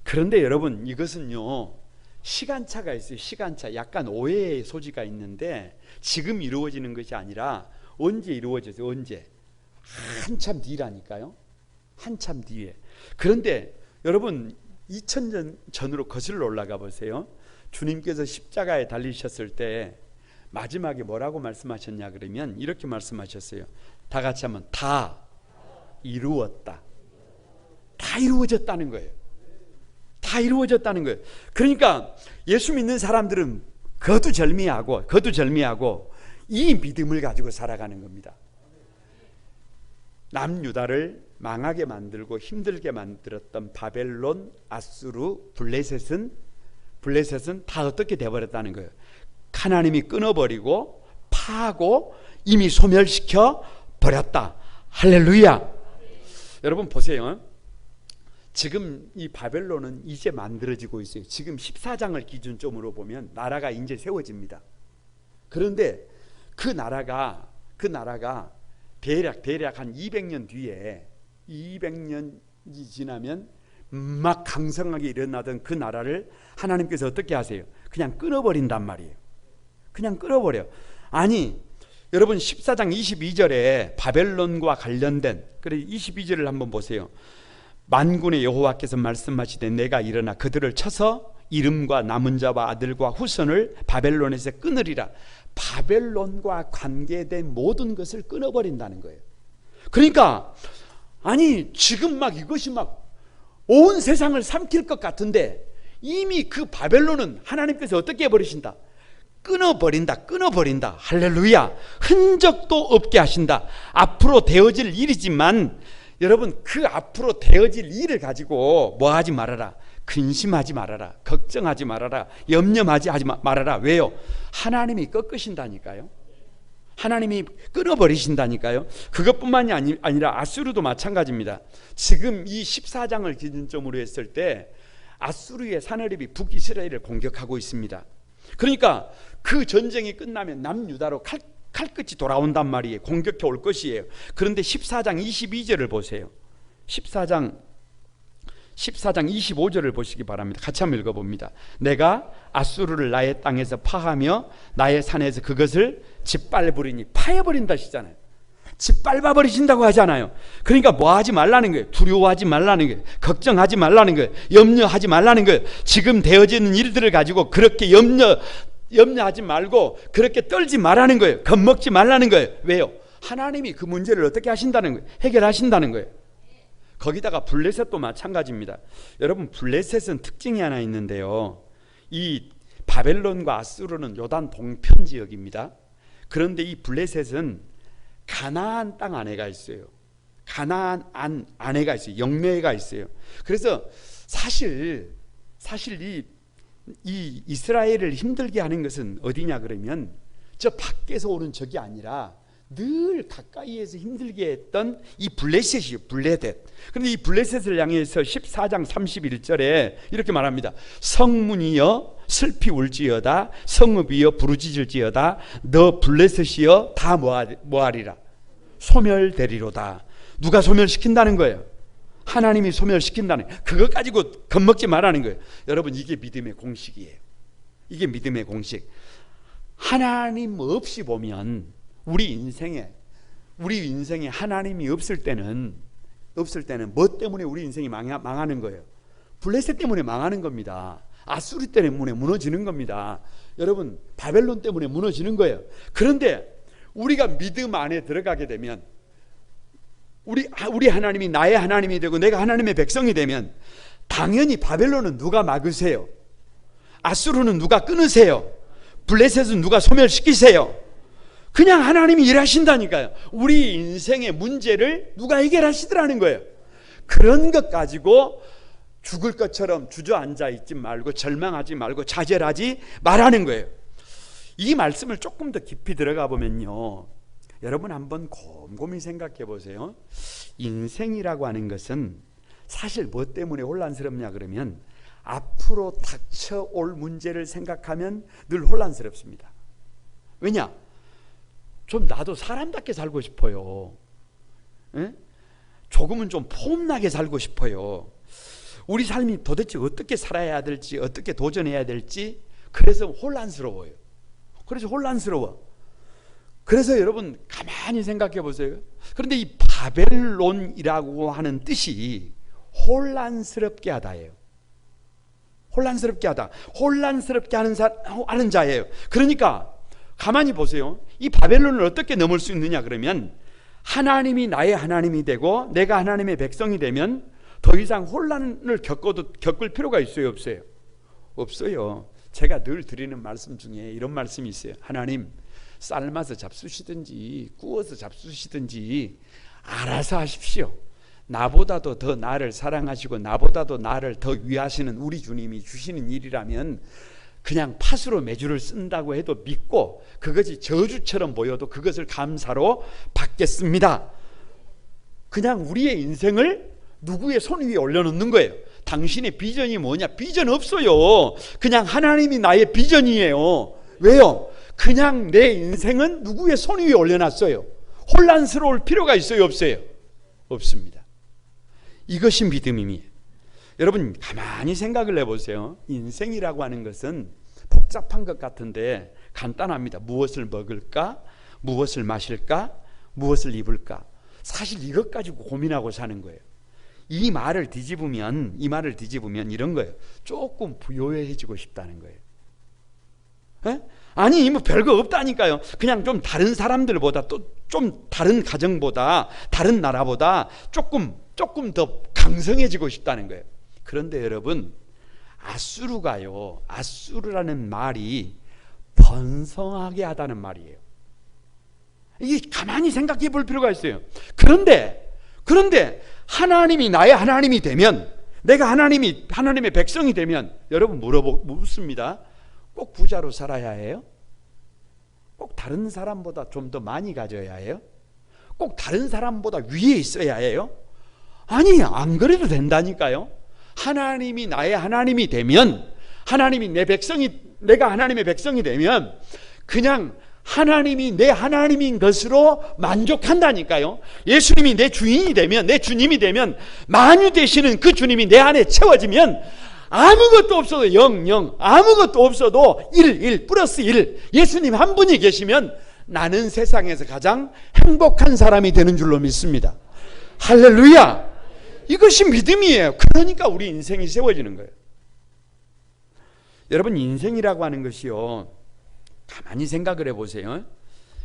그런데 여러분, 이것은요 시간차가 있어요. 시간차, 약간 오해의 소지가 있는데 지금 이루어지는 것이 아니라 언제 이루어졌어요? 한참 뒤라니까요. 한참 뒤에. 그런데 여러분 2000년 전으로 거슬러 올라가 보세요. 주님께서 십자가에 달리셨을 때 마지막에 뭐라고 말씀하셨냐 그러면 이렇게 말씀하셨어요. 다 같이 하면 다 이루었다. 다 이루어졌다는 거예요. 다 이루어졌다는 거예요. 그러니까 예수 믿는 사람들은 거두절미하고 이 믿음을 가지고 살아가는 겁니다. 남유다를 망하게 만들고 힘들게 만들었던 바벨론, 아수르, 블레셋은 다 어떻게 돼버렸다는 거예요. 하나님이 끊어버리고 파하고 이미 소멸시켜 버렸다. 할렐루야. 여러분 보세요. 지금 이 바벨론은 이제 만들어지고 있어요. 지금 14장을 기준점으로 보면 나라가 이제 세워집니다. 그런데 그 나라가 대략 한 200년 뒤에 200년이 지나면 막 강성하게 일어나던 그 나라를 하나님께서 어떻게 하세요? 그냥 끊어버린단 말이에요. 그냥 끊어버려. 아니 여러분 14장 22절에 바벨론과 관련된 그래 22절을 한번 보세요. 만군의 여호와께서 말씀하시되 내가 일어나 그들을 쳐서 이름과 남은 자와 아들과 후손을 바벨론에서 끊으리라. 바벨론과 관계된 모든 것을 끊어버린다는 거예요. 그러니까 아니 지금 막 이것이 막 온 세상을 삼킬 것 같은데 이미 그 바벨론은 하나님께서 어떻게 해버리신다? 끊어버린다. 할렐루야. 흔적도 없게 하신다. 앞으로 되어질 일이지만 여러분 그 앞으로 되어질 일을 가지고 뭐 하지 말아라. 근심하지 말아라. 걱정하지 말아라. 염려하지 말아라. 왜요? 하나님이 꺾으신다니까요. 하나님이 끊어버리신다니까요. 그것뿐만이 아니라 아수르도 마찬가지입니다. 지금 이 14장을 기준점으로 했을 때 아수르의 산헤립이 북이스라엘을 공격하고 있습니다. 그러니까 그 전쟁이 끝나면 남유다로 칼끝이 돌아온단 말이에요. 공격해 올 것이에요. 그런데 14장 22절을 보세요. 14장 25절을 보시기 바랍니다. 같이 한번 읽어봅니다. 내가 아수르를 나의 땅에서 파하며 나의 산에서 그것을 짓밟으리니. 파해버린다 시잖아요. 짓밟아버리신다고 하잖아요. 그러니까 뭐 하지 말라는 거예요. 두려워하지 말라는 거예요. 걱정하지 말라는 거예요. 염려하지 말라는 거예요. 지금 되어지는 일들을 가지고 그렇게 염려하지 말고 그렇게 떨지 말라는 거예요. 겁먹지 말라는 거예요. 왜요? 하나님이 그 문제를 어떻게 하신다는 거예요? 해결하신다는 거예요. 거기다가 블레셋도 마찬가지입니다. 여러분 블레셋은 특징이 하나 있는데요. 이 바벨론과 아수르는 요단 동편 지역입니다. 그런데 이 블레셋은 가나안 땅 안에가 있어요. 가나안 안에가 있어요. 영내가 있어요. 그래서 사실 이 이스라엘을 힘들게 하는 것은 어디냐 그러면 저 밖에서 오는 적이 아니라 늘 가까이에서 힘들게 했던 이 블레셋이에요. 블레셋. 그런데 이 블레셋을 향해서 14장 31절에 이렇게 말합니다. 성문이여 슬피 울지어다. 성읍이여 부르짖을지어다. 너 블레셋이여 다 뭐하리라? 소멸되리로다. 누가 소멸시킨다는 거예요? 하나님이 소멸시킨다는 거예요. 그거 가지고 겁먹지 말라는 거예요. 여러분 이게 믿음의 공식이에요. 이게 믿음의 공식. 하나님 없이 보면 우리 인생에 하나님이 없을 때는 뭐 때문에 우리 인생이 망하는 거예요? 블레셋 때문에 망하는 겁니다. 아수르 때문에 무너지는 겁니다. 여러분 바벨론 때문에 무너지는 거예요. 그런데 우리가 믿음 안에 들어가게 되면 우리 하나님이 나의 하나님이 되고 내가 하나님의 백성이 되면 당연히 바벨론은 누가 막으세요? 아수르는 누가 끊으세요? 블레셋은 누가 소멸시키세요? 그냥 하나님이 일하신다니까요. 우리 인생의 문제를 누가 해결하시더라는 거예요. 그런 것 가지고 죽을 것처럼 주저앉아 있지 말고 절망하지 말고 좌절하지 말라는 거예요. 이 말씀을 조금 더 깊이 들어가 보면요, 여러분 한번 곰곰이 생각해 보세요. 인생이라고 하는 것은 사실 뭐 때문에 혼란스럽냐 그러면 앞으로 닥쳐올 문제를 생각하면 늘 혼란스럽습니다. 왜냐? 좀 나도 사람답게 살고 싶어요. 에? 조금은 좀 폼나게 살고 싶어요. 우리 삶이 도대체 어떻게 살아야 될지, 어떻게 도전해야 될지, 그래서 혼란스러워요. 그래서 혼란스러워. 그래서 여러분 가만히 생각해 보세요. 그런데 이 바벨론이라고 하는 뜻이 혼란스럽게 하다예요. 혼란스럽게 하다. 혼란스럽게 하는 자예요. 그러니까 가만히 보세요. 이 바벨론을 어떻게 넘을 수 있느냐 그러면 하나님이 나의 하나님이 되고 내가 하나님의 백성이 되면 더 이상 혼란을 겪을 필요가 있어요, 없어요? 없어요. 제가 늘 드리는 말씀 중에 이런 말씀이 있어요. 하나님, 삶아서 잡수시든지 구워서 잡수시든지 알아서 하십시오. 나보다도 더 나를 사랑하시고 나보다도 나를 더 위하시는 우리 주님이 주시는 일이라면 그냥 팥으로 메주를 쓴다고 해도 믿고 그것이 저주처럼 보여도 그것을 감사로 받겠습니다. 그냥 우리의 인생을 누구의 손 위에 올려놓는 거예요. 당신의 비전이 뭐냐? 비전 없어요. 그냥 하나님이 나의 비전이에요. 왜요? 그냥 내 인생은 누구의 손 위에 올려놨어요. 혼란스러울 필요가 있어요, 없어요? 없습니다. 이것이 믿음입니다. 여러분 가만히 생각을 해보세요. 인생이라고 하는 것은 복잡한 것 같은데 간단합니다. 무엇을 먹을까? 무엇을 마실까? 무엇을 입을까? 사실 이것 가지고 고민하고 사는 거예요. 이 말을 뒤집으면 이런 거예요. 조금 부유해지고 싶다는 거예요. 에? 아니 뭐 별거 없다니까요. 그냥 좀 다른 사람들보다 또 좀 다른 가정보다 다른 나라보다 조금 더 강성해지고 싶다는 거예요. 그런데 여러분 아수르라는 말이 번성하게 하다는 말이에요. 이게 가만히 생각해 볼 필요가 있어요. 그런데 하나님이 나의 하나님이 되면, 내가 하나님의 백성이 되면, 여러분 묻습니다. 꼭 부자로 살아야 해요? 꼭 다른 사람보다 좀 더 많이 가져야 해요? 꼭 다른 사람보다 위에 있어야 해요? 아니, 안 그래도 된다니까요. 하나님이 나의 하나님이 되면, 내가 하나님의 백성이 되면 그냥 하나님이 내 하나님인 것으로 만족한다니까요. 예수님이 내 주인이 되면, 내 주님이 되면, 만유 되시는 그 주님이 내 안에 채워지면 아무것도 없어도 0, 아무것도 없어도 1 플러스 1, 예수님 한 분이 계시면 나는 세상에서 가장 행복한 사람이 되는 줄로 믿습니다. 할렐루야. 이것이 믿음이에요. 그러니까 우리 인생이 세워지는 거예요. 여러분 인생이라고 하는 것이요, 가만히 생각을 해보세요.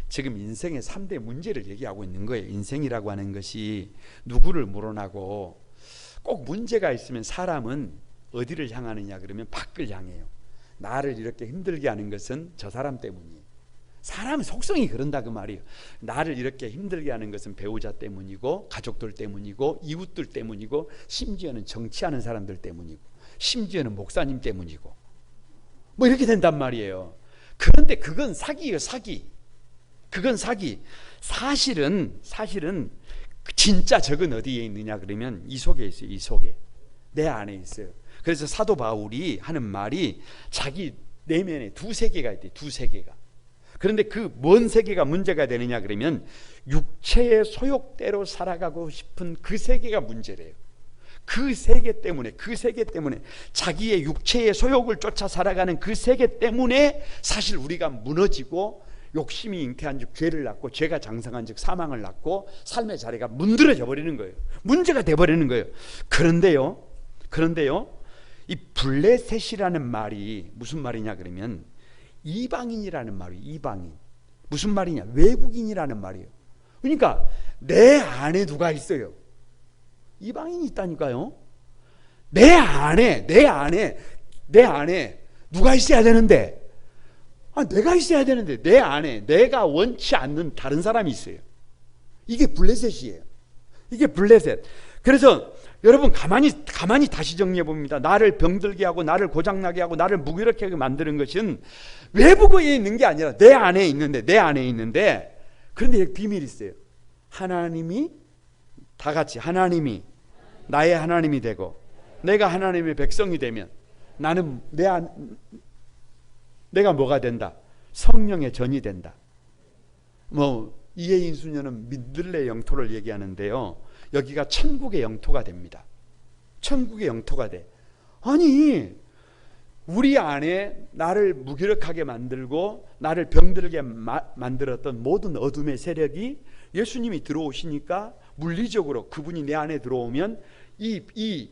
지금 인생의 3대 문제를 얘기하고 있는 거예요. 인생이라고 하는 것이 누구를 물어나고, 꼭 문제가 있으면 사람은 어디를 향하느냐 그러면 밖을 향해요. 나를 이렇게 힘들게 하는 것은 저 사람 때문이에요. 사람 속성이 그런다 그 말이에요. 나를 이렇게 힘들게 하는 것은 배우자 때문이고, 가족들 때문이고, 이웃들 때문이고, 심지어는 정치하는 사람들 때문이고, 심지어는 목사님 때문이고, 뭐 이렇게 된단 말이에요. 그런데 그건 사기예요, 사기. 그건 사기. 사실은 진짜 적은 어디에 있느냐 그러면 이 속에 있어요. 이 속에, 내 안에 있어요. 그래서 사도 바울이 하는 말이 자기 내면에 두 세계가 있대. 두 세계가. 그런데 그 뭔 세계가 문제가 되느냐 그러면 육체의 소욕대로 살아가고 싶은 그 세계가 문제래요. 그 세계 때문에 자기의 육체의 소욕을 쫓아 살아가는 그 세계 때문에 사실 우리가 무너지고, 욕심이 잉태한 즉 죄를 낳고, 죄가 장성한 즉 사망을 낳고, 삶의 자리가 문드러져 버리는 거예요. 문제가 돼 버리는 거예요. 그런데요 이 블레셋이라는 말이 무슨 말이냐 그러면 이방인이라는 말이에요. 이방인. 무슨 말이냐? 외국인이라는 말이에요. 그러니까 내 안에 누가 있어요? 이방인이 있다니까요. 내 안에 누가 있어야 되는데, 내가 있어야 되는데 내 안에 내가 원치 않는 다른 사람이 있어요. 이게 블레셋이에요. 이게 블레셋. 그래서 여러분 가만히 다시 정리해 봅니다. 나를 병들게 하고, 나를 고장나게 하고, 나를 무기력하게 하게 만드는 것은 외부에 있는 게 아니라 내 안에 있는데, 그런데 여기 비밀이 있어요. 하나님이 다 같이, 하나님이 나의 하나님이 되고 내가 하나님의 백성이 되면 나는 내가 뭐가 된다? 성령의 전이 된다. 이해인 수녀는 민들레 영토를 얘기하는데요, 여기가 천국의 영토가 됩니다. 천국의 영토가 돼. 아니 우리 안에 나를 무기력하게 만들고 나를 병들게 만들었던 모든 어둠의 세력이 예수님이 들어오시니까 물리적으로 그분이 내 안에 들어오면 이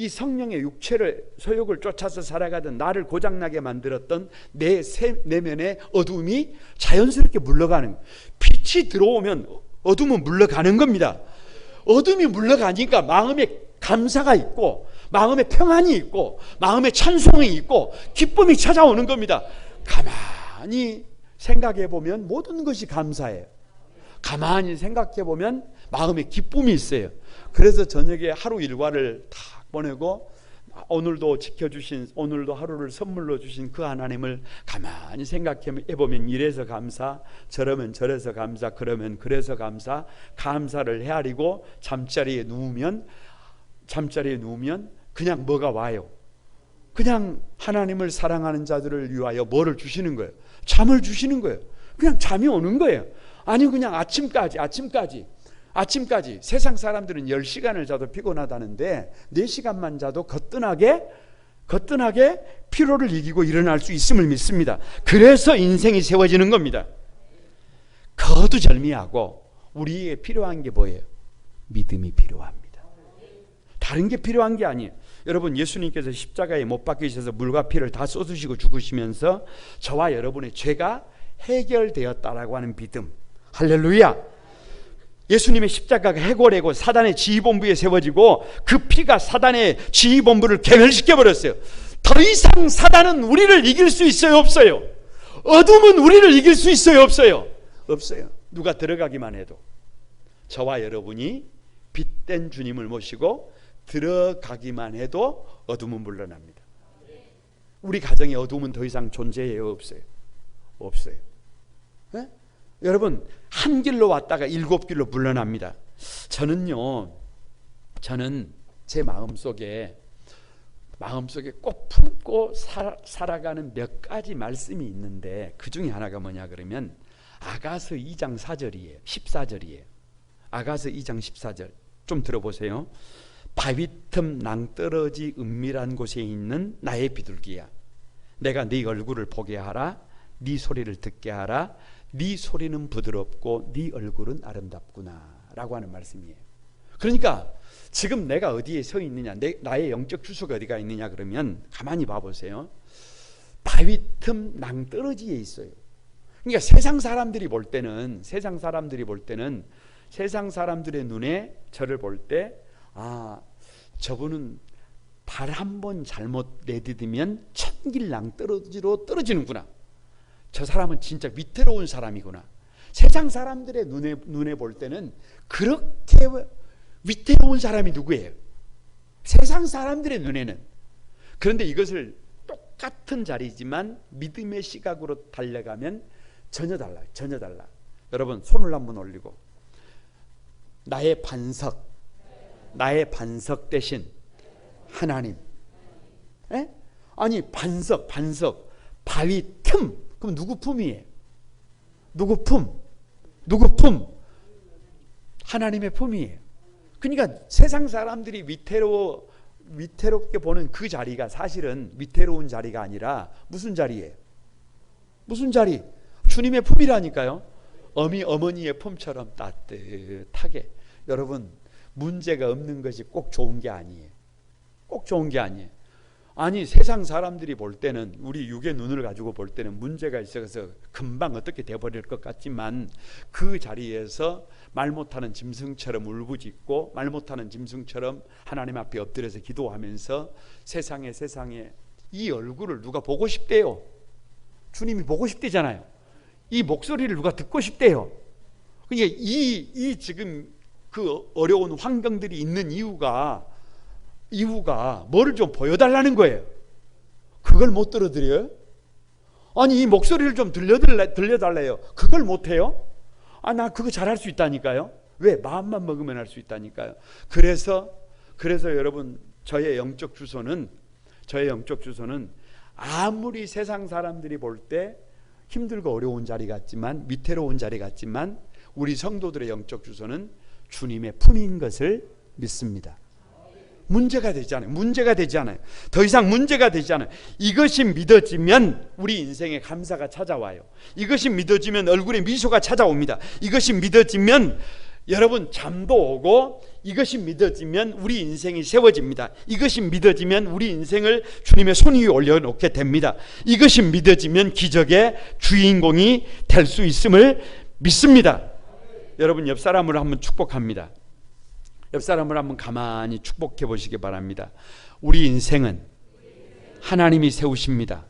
성령의 육체를 소욕을 쫓아서 살아가던 나를 고장나게 만들었던 내 내면의 어둠이 자연스럽게 물러가는, 빛이 들어오면 어둠은 물러가는 겁니다. 어둠이 물러가니까 마음에 감사가 있고 마음에 평안이 있고 마음에 찬송이 있고 기쁨이 찾아오는 겁니다. 가만히 생각해 보면 모든 것이 감사해요. 가만히 생각해 보면 마음에 기쁨이 있어요. 그래서 저녁에 하루 일과를 다 보내고 오늘도 지켜주신, 오늘도 하루를 선물로 주신 그 하나님을 가만히 생각해 보면 이래서 감사, 저러면 저래서 감사, 그러면 그래서 감사, 감사를 헤아리고 잠자리에 누우면 그냥 뭐가 와요? 그냥 하나님을 사랑하는 자들을 위하여 뭐를 주시는 거예요? 잠을 주시는 거예요. 그냥 잠이 오는 거예요. 아니 그냥 아침까지 세상 사람들은 10시간을 자도 피곤하다는데 4시간만 자도 거뜬하게 피로를 이기고 일어날 수 있음을 믿습니다. 그래서 인생이 세워지는 겁니다. 거두절미하고 우리에게 필요한 게 뭐예요? 믿음이 필요합니다. 다른 게 필요한 게 아니에요. 여러분, 예수님께서 십자가에 못 박히셔서 물과 피를 다 쏟으시고 죽으시면서 저와 여러분의 죄가 해결되었다라고 하는 믿음. 할렐루야. 예수님의 십자가가 해골되고 사단의 지휘본부에 세워지고 그 피가 사단의 지휘본부를 괴멸시켜버렸어요. 더 이상 사단은 우리를 이길 수 있어요, 없어요? 어둠은 우리를 이길 수 있어요, 없어요? 없어요. 누가 들어가기만 해도. 저와 여러분이 빛된 주님을 모시고 들어가기만 해도 어둠은 물러납니다. 우리 가정에 어둠은 더 이상 존재해요, 없어요? 없어요. 네? 여러분, 한 길로 왔다가 7길로 물러납니다. 저는 제 마음속에 꼭 품고 살아가는 몇 가지 말씀이 있는데 그 중에 하나가 뭐냐 그러면 아가서 2장 4절이에요. 14절이에요. 아가서 2장 14절 좀 들어보세요. 바위 틈 낭떠러지 은밀한 곳에 있는 나의 비둘기야, 내가 네 얼굴을 보게 하라, 네 소리를 듣게 하라, 네 소리는 부드럽고 네 얼굴은 아름답구나 라고 하는 말씀이에요. 그러니까 지금 내가 어디에 서 있느냐, 나의 영적 주소가 어디가 있느냐 그러면 가만히 봐보세요. 바위 틈 낭떠러지에 있어요. 그러니까 세상 사람들이 볼 때는 세상 사람들의 눈에 저를 볼 때 저분은 발 한 번 잘못 내디디면 천길 낭떠러지로 떨어지는구나. 저 사람은 진짜 위태로운 사람이구나. 세상 사람들의 눈에 볼 때는 그렇게 위태로운 사람이 누구예요? 세상 사람들의 눈에는. 그런데 이것을 똑같은 자리지만 믿음의 시각으로 달려가면 전혀 달라. 여러분, 손을 한번 올리고 나의 반석 대신 하나님. 에? 아니 반석 바위 틈. 그럼 누구 품이에요? 누구 품? 하나님의 품이에요. 그러니까 세상 사람들이 위태롭게 보는 그 자리가 사실은 위태로운 자리가 아니라 무슨 자리예요? 무슨 자리? 주님의 품이라니까요. 어머니의 품처럼 따뜻하게. 여러분, 문제가 없는 것이 꼭 좋은 게 아니에요. 아니 세상 사람들이 볼 때는, 우리 육의 눈을 가지고 볼 때는 문제가 있어서 금방 어떻게 돼버릴 것 같지만 그 자리에서 말 못하는 짐승처럼 울부짖고 말 못하는 짐승처럼 하나님 앞에 엎드려서 기도하면서 세상에 이 얼굴을 누가 보고 싶대요? 주님이 보고 싶대잖아요. 이 목소리를 누가 듣고 싶대요? 그러니까 이 지금 그 어려운 환경들이 있는 이유가 뭐를 좀 보여달라는 거예요. 그걸 못 들어드려요? 아니 이 목소리를 좀 들려달래요. 그걸 못해요? 나 그거 잘할 수 있다니까요. 왜? 마음만 먹으면 할 수 있다니까요. 그래서 여러분, 저의 영적 주소는 아무리 세상 사람들이 볼 때 힘들고 어려운 자리 같지만, 위태로운 자리 같지만, 우리 성도들의 영적 주소는 주님의 품인 것을 믿습니다. 문제가 되지 않아요. 문제가 되지 않아요. 더 이상 문제가 되지 않아요. 이것이 믿어지면 우리 인생에 감사가 찾아와요. 이것이 믿어지면 얼굴에 미소가 찾아옵니다. 이것이 믿어지면 여러분 잠도 오고, 이것이 믿어지면 우리 인생이 세워집니다. 이것이 믿어지면 우리 인생을 주님의 손 위에 올려놓게 됩니다. 이것이 믿어지면 기적의 주인공이 될 수 있음을 믿습니다. 여러분 옆 사람을 한번 축복합니다. 옆 사람을 한번 가만히 축복해 보시기 바랍니다. 우리 인생은 하나님이 세우십니다.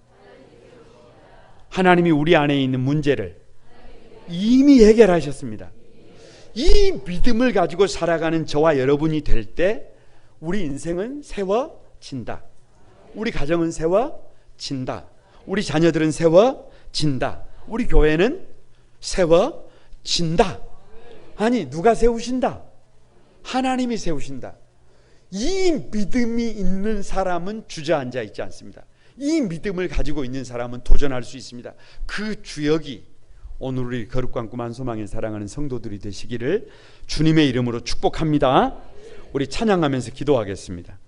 하나님이 우리 안에 있는 문제를 이미 해결하셨습니다. 이 믿음을 가지고 살아가는 저와 여러분이 될 때 우리 인생은 세워진다. 우리 가정은 세워진다. 우리 자녀들은 세워진다. 우리 교회는 세워진다. 아니, 누가 세우신다? 하나님이 세우신다. 이 믿음이 있는 사람은 주저앉아 있지 않습니다. 이 믿음을 가지고 있는 사람은 도전할 수 있습니다. 그 주역이 오늘 우리 거룩한 꿈 한소망에 사랑하는 성도들이 되시기를 주님의 이름으로 축복합니다. 우리 찬양하면서 기도하겠습니다.